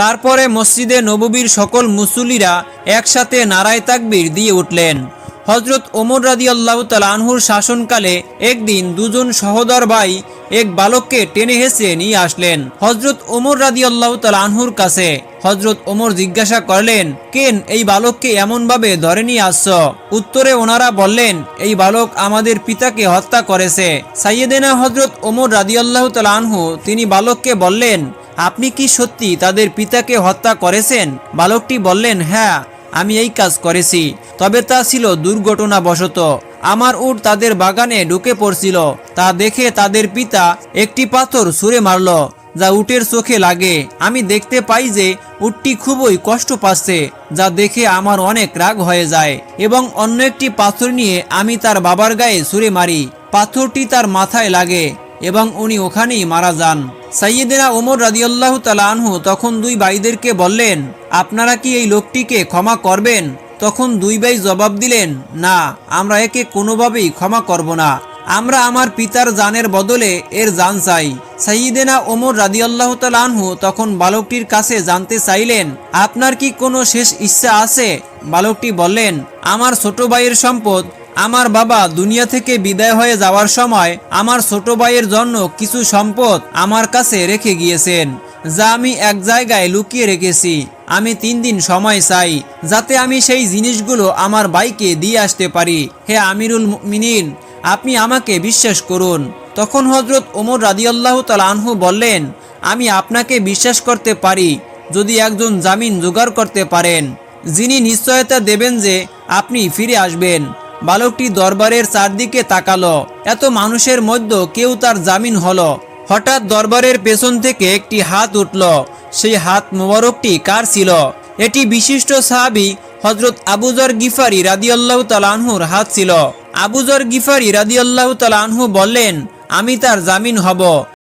তারপরে মসজিদে নববীর সকল মুসল্লিরা একসাথে নারায়ে তাকবীর দিয়ে উঠলেন। হযরত ওমর রাদিয়াল্লাহু তাআলা আনহুর শাসনকালে একদিন দুজন সহোদর ভাই এক বালককে টেনে হেঁচড়ে নিয়ে আসলেন হযরত ওমর রাদিয়াল্লাহু তাআলা আনহুর কাছে। হযরত ওমর জিজ্ঞাসা করলেন, কেন এই বালককে এমনভাবে ধরে নিয়ে আসছো? উত্তরে ওনারা বললেন, এই বালক আমাদের পিতাকে হত্যা করেছে। সাইয়েদেনা হযরত ওমর রাদিয়াল্লাহু তাআলা আনহু তিনি বালককে বললেন, আপনি কি সত্যি তাদের পিতাকে হত্যা করেছেন? বালকটি বললেন, হ্যাঁ, আমি এই কাজ করেছি, তবে তা ছিল দুর্ঘটনাবশত। আমার উট তাদের বাগানে ঢুকে পড়ছিল, তা দেখে তাদের পিতা একটি পাথর ছুঁড়ে মারল, যা উটের চোখে লাগে। আমি দেখতে পাই যে উটটি খুবই কষ্ট পাচ্ছে, যা দেখে আমার অনেক রাগ হয়ে যায় এবং অন্য একটি পাথর নিয়ে আমি তার বাবার গায়ে ছুঁড়ে মারি। পাথরটি তার মাথায় লাগে এবং উনি ওখানেই মারা যান। সাইয়েদেনা ওমর রাদিয়াল্লাহু তাআলা আনহু তখন দুই ভাইদেরকে বললেন, আপনারা কি এই লোকটিকে ক্ষমা করবেন? তখন দুই ভাই জবাব দিলেন, না, আমরা একে কোনোভাবেই ক্ষমা করব না। আমরা আমার পিতার জানের বদলে এর জান চাই। সাইয়েদেনা ওমর রাদিয়াল্লাহু তাআলা আনহু তখন বালকটির কাছে জানতে চাইলেন, আপনার কি কোনো শেষ ইচ্ছা আছে? বালকটি বললেন, আমার ছোট ভাইয়ের সম্পদ আমার বাবা দুনিয়া থেকে বিদায় হয়ে যাওয়ার সময় আমার ছোট ভাইয়ের জন্য কিছু সম্পদ আমার কাছে রেখে গিয়েছেন, যা আমি এক জায়গায় লুকিয়ে রেখেছি। আমি 3 দিন সময় চাই, যাতে আমি সেই জিনিসগুলো আমার ভাইকে দিয়ে আসতে পারি। হে আমিরুল মুমিনিন, আপনি আমাকে বিশ্বাস করুন। তখন হযরত ওমর রাদিয়াল্লাহু তাআলা আনহু বললেন, আমি আপনাকে বিশ্বাস করতে পারি যদি একজন জামিন জোগাড় করতে পারেন, যিনি নিশ্চয়তা দেবেন যে আপনি ফিরে আসবেন। বালকটি দরবারের চারদিকে তাকালো, এত মানুষের মধ্যে কেউ তার জামিন হলো। হঠাৎ দরবারের পেছন থেকে একটি হাত উঠল। সেই হাত মোবারকটি কার ছিল? এটি বিশিষ্ট সাহাবী হযরত আবু যর গিফারি রাদিয়াল্লাহু তাআলা আনহুর হাত ছিল। আবু যর গিফারি রাদিয়াল্লাহু তাআলা আনহু বললেন, আমি তার জামিন হব।